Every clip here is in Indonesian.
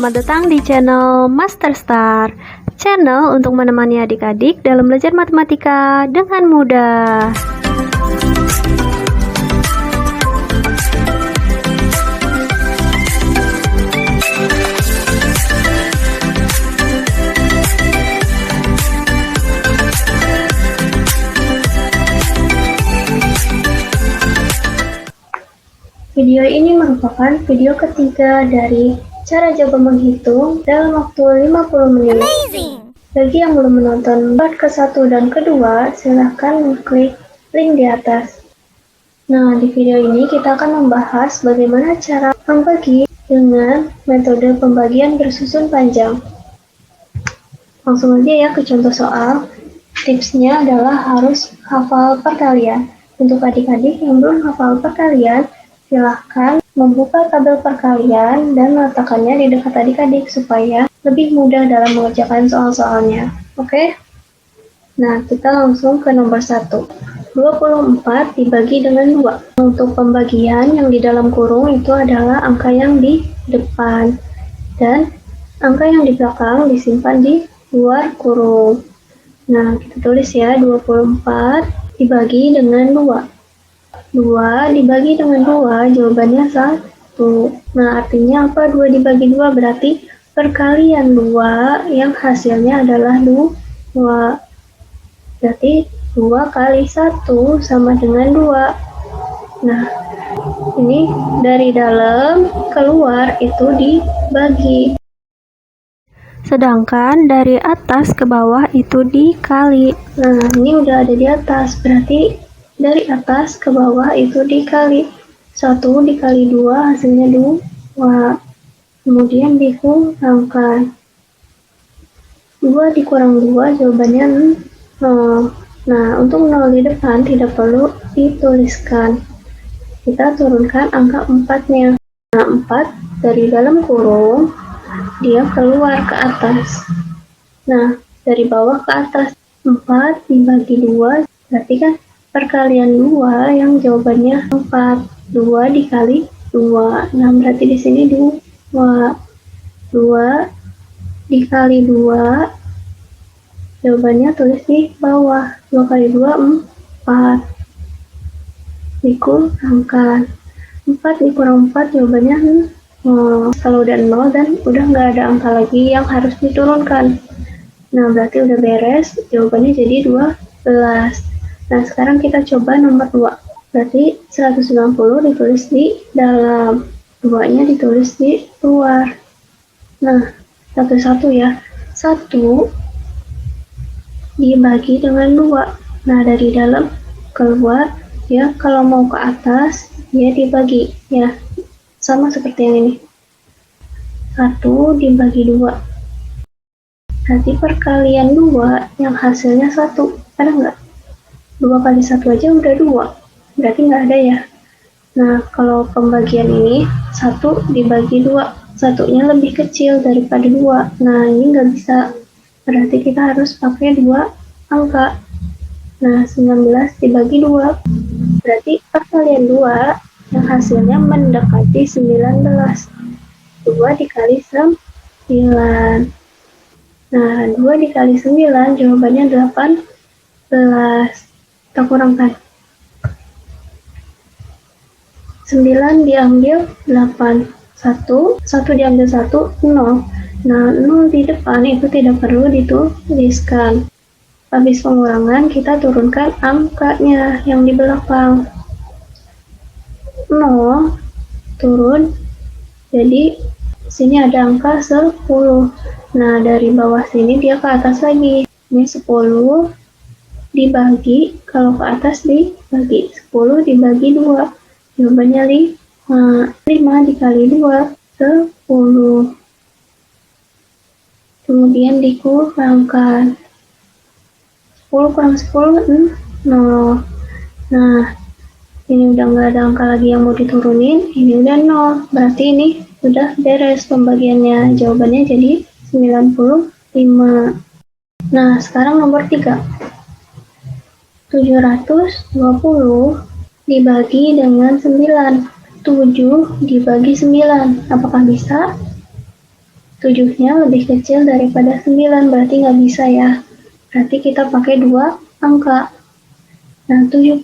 selamat datang di channel Master Star, channel untuk menemani adik-adik dalam belajar matematika dengan mudah. Video ini merupakan video ketiga dari cara coba menghitung dalam waktu 50 menit. Amazing. Bagi yang belum menonton part ke-1 dan kedua, silahkan klik link di atas. Nah, di video ini kita akan membahas bagaimana cara membagi dengan metode pembagian bersusun panjang. Langsung aja ya ke contoh soal. Tipsnya adalah harus hafal perkalian. Untuk adik-adik yang belum hafal perkalian, silahkan membuka tabel perkalian dan meletakkannya di dekat adik-adik supaya lebih mudah dalam mengerjakan soal-soalnya. Oke? Nah, kita langsung ke nomor 1. 24 dibagi dengan 2. Untuk pembagian yang di dalam kurung itu adalah angka yang di depan. Dan angka yang di belakang disimpan di luar kurung. Nah, kita tulis ya, 24 dibagi dengan 2. 2 dibagi dengan 2, jawabannya 1. Nah, artinya apa? 2 dibagi 2 berarti perkalian 2 yang hasilnya adalah 2. Berarti 2 kali 1 sama dengan 2. Nah, ini dari dalam keluar itu dibagi. Sedangkan dari atas ke bawah itu dikali. Nah, ini udah ada di atas, berarti dari atas ke bawah itu dikali. 1 dikali 2 hasilnya 2. Kemudian dikurangkan. 2 dikurang 2 jawabannya 0. Nah, untuk 0 di depan tidak perlu dituliskan. Kita turunkan angka 4-nya. Nah, 4 dari dalam kurung, dia keluar ke atas. Nah, dari bawah ke atas. 4 dibagi 2, berarti kan perkalian 2 yang jawabannya 4. 2 dikali 2. Nah, berarti di sini 2. 2 dikali 2. Jawabannya tulis di bawah. 2 kali 2, 4. Dikurangkan. 4 dikurang 4 jawabannya 0. Kalau udah 0 dan udah nggak ada angka lagi yang harus diturunkan. Nah, berarti udah beres. Jawabannya jadi 12. Nah, sekarang kita coba nomor 2. Berarti 190 ditulis di dalam, 2-nya ditulis di luar. Nah, satu-satu ya. 1 dibagi dengan 2. Nah, dari dalam keluar, ya kalau mau ke atas, dia dibagi. Ya, sama seperti yang ini. 1 dibagi 2. Berarti perkalian 2 yang hasilnya 1. Ada nggak? 2 kali 1 aja udah 2, berarti nggak ada ya. Nah, kalau pembagian ini 1 dibagi 2, satunya lebih kecil daripada 2. Nah, ini nggak bisa, berarti kita harus pakai 2 angka. Nah, 19 dibagi 2, berarti perkalian 2 yang hasilnya mendekati 19. 2 dikali 9. Nah, 2 dikali 9 jawabannya 18. Kita kurangkan. 9 diambil 8. 1 diambil 1, 0. Nah, 0 di depan itu tidak perlu dituliskan. Habis pengurangan, kita turunkan angkanya yang di belakang. 0 turun, jadi sini ada angka 10. Nah, dari bawah sini dia ke atas lagi. Ini 10 dibagi, kalau ke atas dibagi. 10 dibagi 2. Jawabannya 5. 5 dikali 2, 10. Kemudian dikurangkan. 10 kurang 10, 0. Nah, ini udah nggak ada angka lagi yang mau diturunin. Ini udah 0. Berarti ini udah beres pembagiannya. Jawabannya jadi 95. Nah, sekarang nomor 3. 720 dibagi dengan 9. 7 dibagi 9. Apakah bisa? 7-nya lebih kecil daripada 9, berarti nggak bisa ya. Berarti kita pakai dua angka. Nah, 72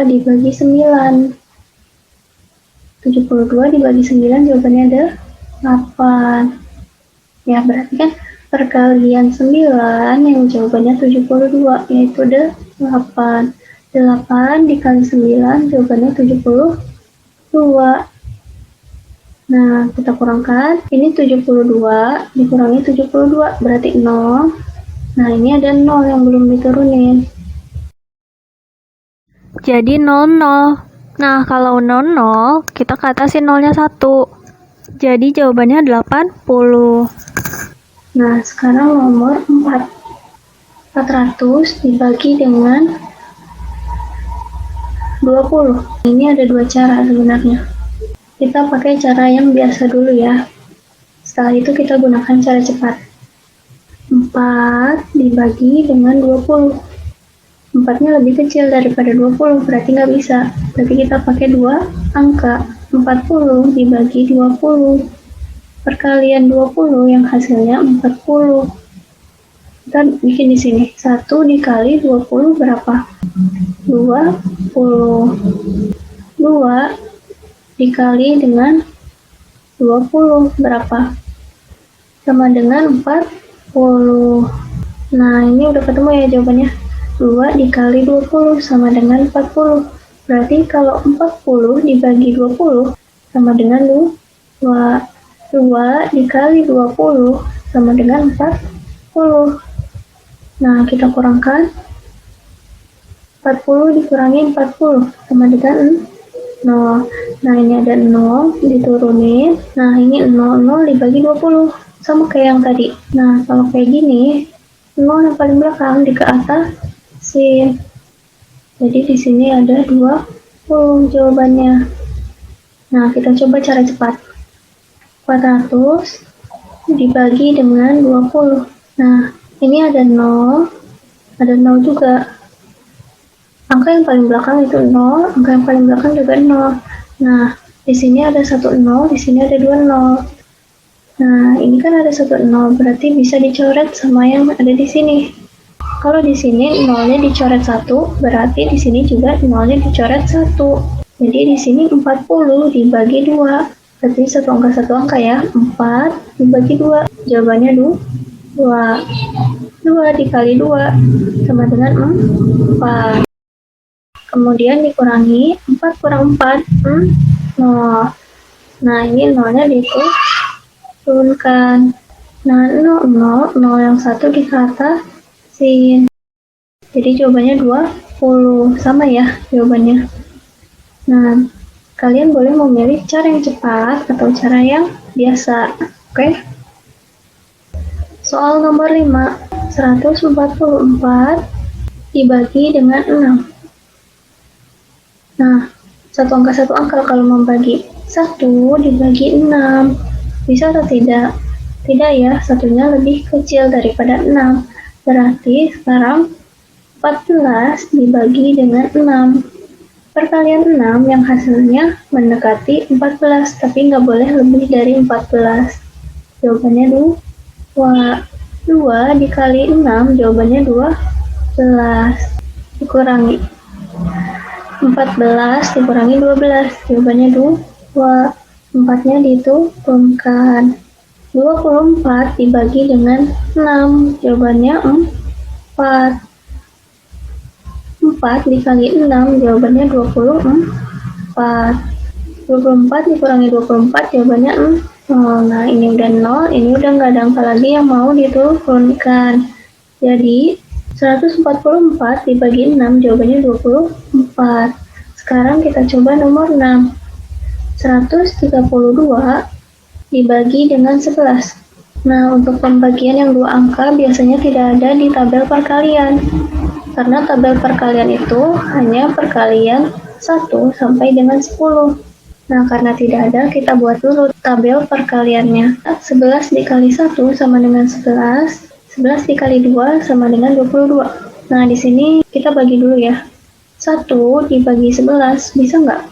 dibagi 9. 72 dibagi 9 jawabannya ada 8. Ya, berarti kan perkalian 9 yang jawabannya 72, yaitu ada 8. 8 dikali 9 jawabannya 72. Nah, kita kurangkan. Ini 72 dikurangi 72 berarti 0. Nah, ini ada 0 yang belum diturunin. Jadi 00. Nah, kalau 00, kita ke atasin 0-nya 1. Jadi jawabannya 80. Nah, sekarang nomor 4. 400 dibagi dengan 20. Ini ada dua cara sebenarnya. Kita pakai cara yang biasa dulu ya. Setelah itu kita gunakan cara cepat. 4 dibagi dengan 20. 4-nya lebih kecil daripada 20, berarti nggak bisa. Berarti kita pakai dua angka. 40 dibagi 20. Perkalian 20 yang hasilnya 40. Kita bikin di sini. 1 dikali 20 berapa? 20. 2 dikali dengan 20 berapa? Sama dengan 40. Nah, ini udah ketemu ya jawabannya. 2 dikali 20 sama dengan 40. Berarti kalau 40 dibagi 20 sama dengan 2. 2 dikali 20 sama dengan 40. Nah, kita kurangkan. 40 dikurangi 40 sama dengan 0. Nah, ini ada 0 diturunin. Nah, ini 0 dibagi 20 sama kayak yang tadi. Nah, kalau kayak gini 0 yang paling belakang di ke atas sin. Jadi di sini ada 20 jawabannya. Nah, kita coba cara cepat. 400 dibagi dengan 20. Nah, ini ada 0 juga. Angka yang paling belakang itu 0, angka yang paling belakang juga 0. Nah, di sini ada 1 0, di sini ada 2 0. Nah, ini kan ada 1 0, berarti bisa dicoret sama yang ada di sini. Kalau di sini 0-nya dicoret 1, berarti di sini juga 0-nya dicoret 1. Jadi di sini 40 dibagi 2. Berarti satu angka ya, 4 dibagi 2. Jawabannya 2. 2 dikali 2 sama dengan 4. Kemudian dikurangi 4 kurang 4, 0. Nah, ini 0-nya diturunkan. Nah, 0 yang satu di atas sin. Jadi jawabannya 20. Sama ya jawabannya. Nah, kalian boleh memilih cara yang cepat atau cara yang biasa. Oke? Soal nomor 5. 144 dibagi dengan 6. Nah, satu angka kalau membagi 1 dibagi 6. Bisa atau tidak? Tidak ya, satunya lebih kecil daripada 6. Berarti sekarang 14 dibagi dengan 6. Perkalian 6 yang hasilnya mendekati 14, tapi nggak boleh lebih dari 14. Jawabannya 2. 2 dikali 6, jawabannya 12. Dikurangi 14 dikurangi 12, jawabannya 2. 4-nya diturunkan. 24 dibagi dengan 6, jawabannya 4. 4 dikali 6, jawabannya 24. 24 dikurangi 24, jawabannya 0. Nah, ini udah 0, ini udah nggak ada angka lagi yang mau diturunkan. Jadi 144 dibagi 6, jawabannya 24. Sekarang kita coba nomor 6. 132 dibagi dengan 11. Nah, untuk pembagian yang dua angka biasanya tidak ada di tabel perkalian. Karena tabel perkalian itu hanya perkalian 1 sampai dengan 10. Nah, karena tidak ada, kita buat dulu tabel perkaliannya. 11 dikali 1 sama dengan 11. 11 dikali 2 sama dengan 22. Nah, di sini kita bagi dulu ya. 1 dibagi 11, bisa nggak?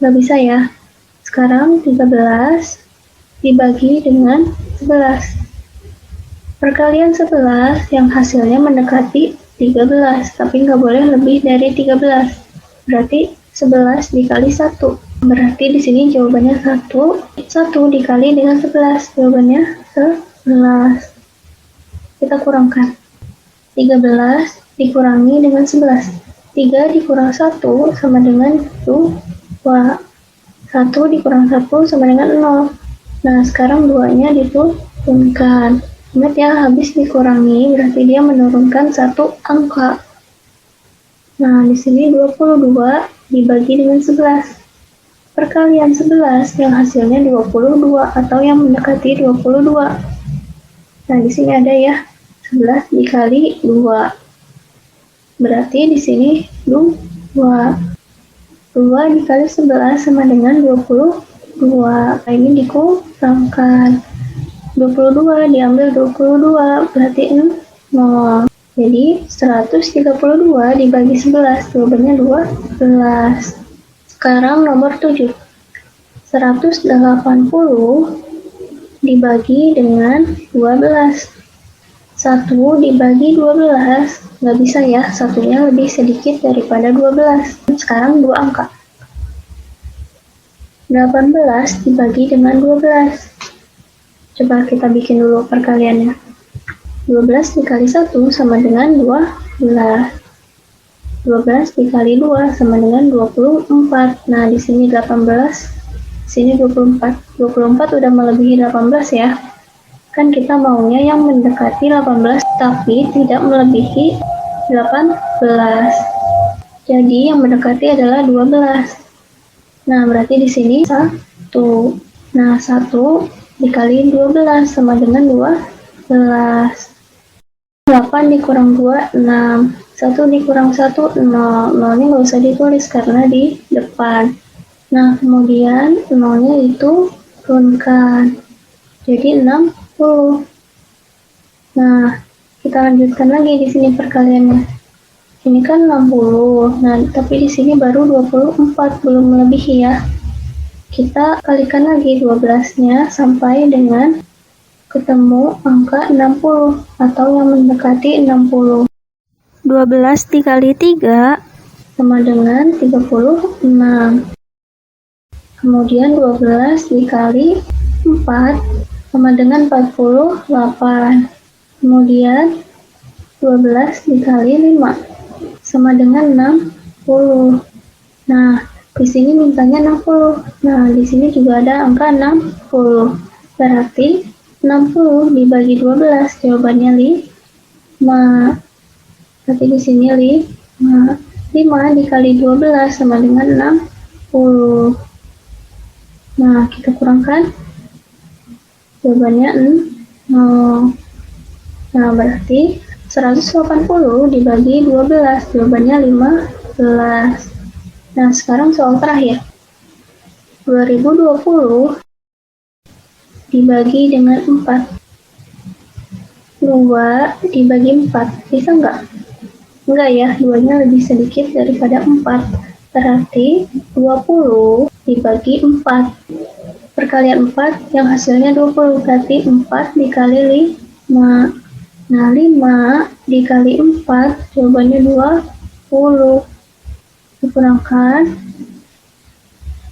Nggak bisa ya. Sekarang 13 dibagi dengan 11. Perkalian 11 yang hasilnya mendekati 13, tapi nggak boleh lebih dari 13. Berarti 11 dikali 1. Berarti di sini jawabannya 1. 1 dikali dengan 11, jawabannya 11. Kita kurangkan. 13 dikurangi dengan 11. 3 dikurang 1 sama dengan 2. 1 dikurang 1 sama dengan 0. Nah, sekarang 2-nya diturunkan. Ingat ya, habis dikurangi berarti dia menurunkan satu angka. Nah, di sini 22 dibagi dengan 11. Perkalian 11 yang hasilnya 22 atau yang mendekati 22. Nah, di sini ada ya, 11 dikali 2. Berarti di sini 2. 2 dikali 11 sama dengan 22. Nah, ini dikurangkan. 22 diambil 22 berarti 0. Jadi 132 dibagi 11, jawabannya 12. Sekarang nomor 7. 180 dibagi dengan 12. 1 dibagi 12 nggak bisa ya, satunya lebih sedikit daripada 12. Sekarang 2 angka. 18 dibagi dengan 12. Coba kita bikin dulu perkaliannya. 12 dikali 1 sama dengan 12. 12 dikali 2 sama dengan 24. Nah, di sini 18, di sini 24. 24 udah melebihi 18 ya. Kan kita maunya yang mendekati 18 tapi tidak melebihi 18. Jadi yang mendekati adalah 12. Nah, berarti di sini 1. Nah, 1 dikali 12 sama dengan 12. 8 dikurang 2, 6. 1 dikurang 1, 0. 0-nya nggak usah ditulis karena di depan. Nah, kemudian 0-nya itu turunkan. Jadi 60. Nah, kita lanjutkan lagi di sini perkaliannya. Ini kan 60. Nah, tapi di sini baru 24, belum melebihi ya. Kita kalikan lagi 12-nya sampai dengan ketemu angka 60 atau yang mendekati 60. 12 dikali 3 sama dengan 36. Kemudian 12 dikali 4 sama dengan 48. Kemudian 12 dikali 5 sama dengan 60. Nah, di sini mintanya 60. Nah, di sini juga ada angka 60. Berarti 60 dibagi 12, jawabannya 5. Berarti di sini 5. 5 dikali 12 sama dengan 60. Nah, kita kurangkan. Jawabannya 0. Nah, berarti 180 dibagi 12, jawabannya 15. Nah, sekarang soal terakhir. 2020 dibagi dengan 4. 2 dibagi 4. Bisa nggak? Enggak ya, 2-nya lebih sedikit daripada 4. Berarti 20 dibagi 4. Perkalian 4 yang hasilnya 20. Berarti 4 dikali 5. Nah, 5 dikali 4, jawabannya 20. Dikurangkan.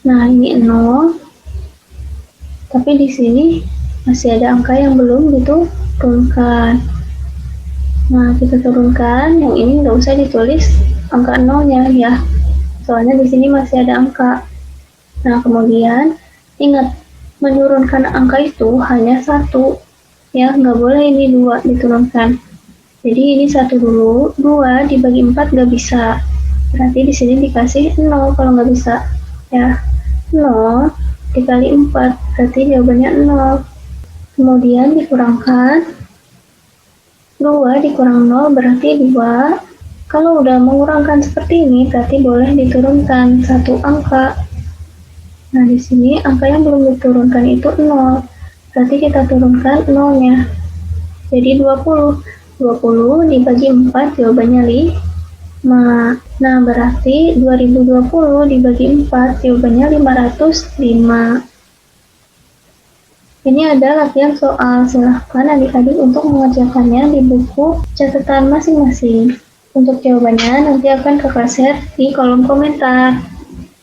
Nah, ini 0. Tapi di sini masih ada angka yang belum diturunkan. Nah, kita turunkan. Yang ini nggak usah ditulis angka 0-nya ya. Soalnya di sini masih ada angka. Nah, kemudian ingat, menurunkan angka itu hanya 1. Ya, nggak boleh ini 2 diturunkan. Jadi ini 1 dulu, 2 dibagi 4 nggak bisa. Berarti di sini dikasih 0 kalau nggak bisa. Ya, 0 dikali 4, berarti jawabannya 0. Kemudian dikurangkan. 2 dikurang 0 berarti 2. Kalau udah mengurangkan seperti ini, berarti boleh diturunkan 1 angka. Nah, di sini angka yang belum diturunkan itu 0. Berarti kita turunkan 0-nya. Jadi 20. 20 dibagi 4, jawabannya 5. Nah, berarti 2020 dibagi 4, jawabannya 505. Ini ada latihan soal, silahkan adik-adik untuk mengerjakannya di buku catatan masing-masing. Untuk jawabannya nanti akan kakak share di kolom komentar.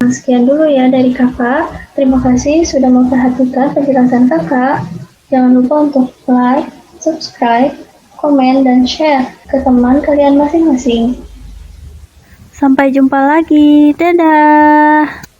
Nah, sekian dulu ya dari kakak. Terima kasih sudah memperhatikan penjelasan kakak. Jangan lupa untuk like, subscribe, komen, dan share ke teman kalian masing-masing. Sampai jumpa lagi. Dadah.